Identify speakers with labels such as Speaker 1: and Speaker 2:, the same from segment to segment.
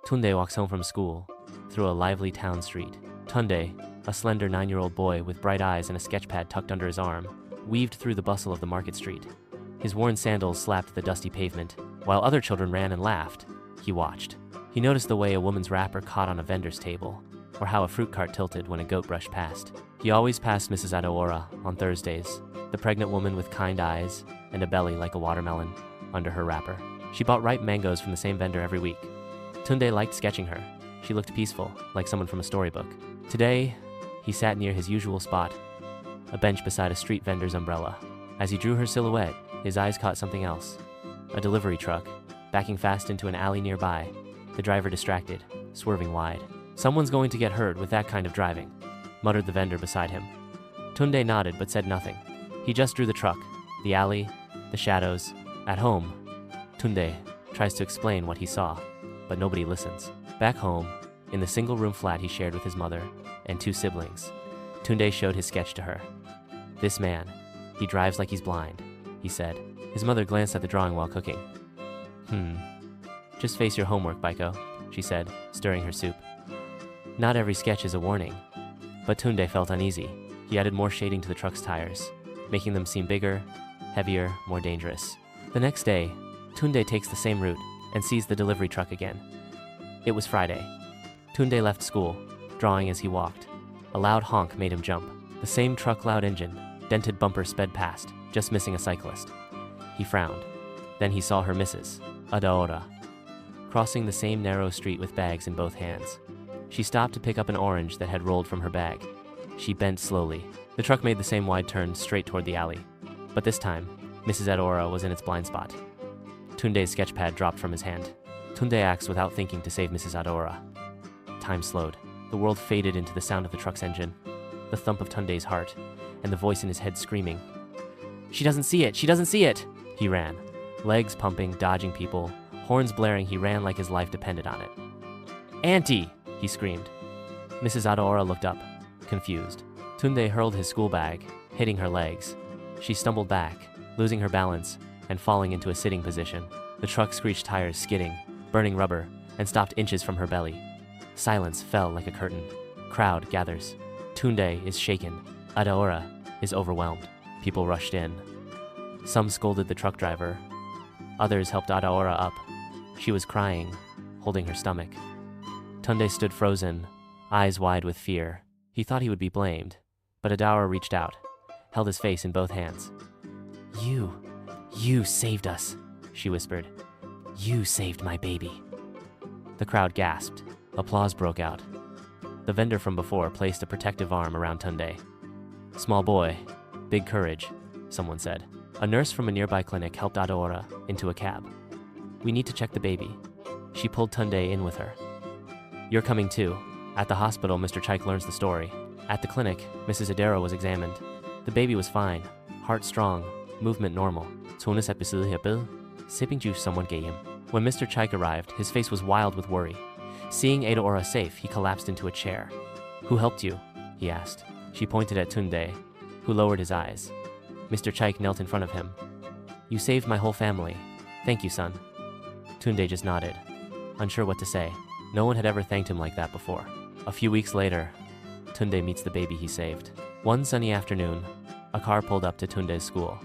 Speaker 1: Tunde walks home from school, through a lively town street. Tunde, a slender 9-year-old boy with bright eyes and a sketchpad tucked under his arm, weaved through the bustle of the market street. His worn sandals slapped the dusty pavement. While other children ran and laughed, he watched. He noticed the way a woman's wrapper caught on a vendor's table, or how a fruit cart tilted when a goat brushed past. He always passed Mrs. Adewora on Thursdays, the pregnant woman with kind eyes and a belly like a watermelon under her wrapper. She bought ripe mangoes from the same vendor every week. Tunde liked sketching her. She looked peaceful, like someone from a storybook. Today, he sat near his usual spot, a bench beside a street vendor's umbrella. As he drew her silhouette, his eyes caught something else. A delivery truck, backing fast into an alley nearby, the driver distracted, swerving wide. "Someone's going to get hurt with that kind of driving," muttered the vendor beside him. Tunde nodded but said nothing. He just drew the truck, the alley, the shadows. At home, Tunde tries to explain what he saw, but nobody listens. Back home, in the single-room flat he shared with his mother and 2 siblings, Tunde showed his sketch to her. "This man, he drives like he's blind," he said. His mother glanced at the drawing while cooking. Just face your homework, Baiko," she said, stirring her soup. Not every sketch is a warning, but Tunde felt uneasy. He added more shading to the truck's tires, making them seem bigger, heavier, more dangerous. The next day, Tunde takes the same route and sees the delivery truck again. It was Friday. Tunde left school, drawing as he walked. A loud honk made him jump. The same truck loud engine, dented bumper sped past, just missing a cyclist. He frowned. Then he saw her Mrs. Adewora, crossing the same narrow street with bags in both hands. She stopped to pick up an orange that had rolled from her bag. She bent slowly. The truck made the same wide turn straight toward the alley. But this time, Mrs. Adewora was in its blind spot. Tunde's sketchpad dropped from his hand. Tunde acts without thinking to save Mrs. Adewora. Time slowed. The world faded into the sound of the truck's engine, the thump of Tunde's heart, and the voice in his head screaming. "She doesn't see it! She doesn't see it!" He ran. Legs pumping, dodging people, horns blaring, he ran like his life depended on it. "Auntie!" he screamed. Mrs. Adewora looked up, confused. Tunde hurled his school bag, hitting her legs. She stumbled back, losing her balance and falling into a sitting position. The truck screeched tires skidding, burning rubber, and stopped inches from her belly. Silence fell like a curtain. Crowd gathers. Tunde is shaken. Adewora is overwhelmed. People rushed in. Some scolded the truck driver. Others helped Adewora up. She was crying, holding her stomach. Tunde stood frozen, eyes wide with fear. He thought he would be blamed, but Adewora reached out, held his face in both hands. You saved us," she whispered. "You saved my baby." The crowd gasped. Applause broke out. The vendor from before placed a protective arm around Tunde. "Small boy, big courage," someone said. A nurse from a nearby clinic helped Adewora into a cab. "We need to check the baby." She pulled Tunde in with her. "You're coming too." At the hospital, Mr. Chaik learns the story. At the clinic, Mrs. Adewora was examined. The baby was fine, heart strong, movement normal. Tonus episode herbed. Sipping juice someone gave him. When Mr. Chaik arrived, his face was wild with worry. Seeing Adewora safe, he collapsed into a chair. "Who helped you?" he asked. She pointed at Tunde, who lowered his eyes. Mr. Chaik knelt in front of him. "You saved my whole family. Thank you, son." Tunde just nodded, unsure what to say. No one had ever thanked him like that before. A few weeks later, Tunde meets the baby he saved. One sunny afternoon, a car pulled up to Tunde's school.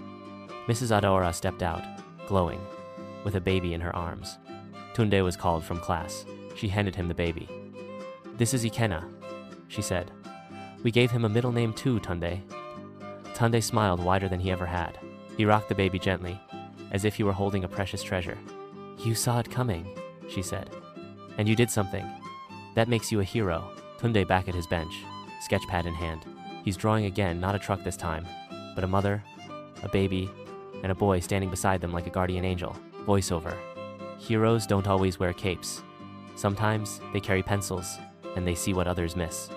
Speaker 1: Mrs. Adewora stepped out, glowing, with a baby in her arms. Tunde was called from class. She handed him the baby. "This is Ikena," she said. "We gave him a middle name too, Tunde." Tunde smiled wider than he ever had. He rocked the baby gently, as if he were holding a precious treasure. "You saw it coming," she said. "And you did something. That makes you a hero." Tunde back at his bench, sketchpad in hand. He's drawing again, not a truck this time, but a mother, a baby, and a boy standing beside them like a guardian angel. Voiceover. Heroes don't always wear capes. Sometimes they carry pencils, and they see what others miss.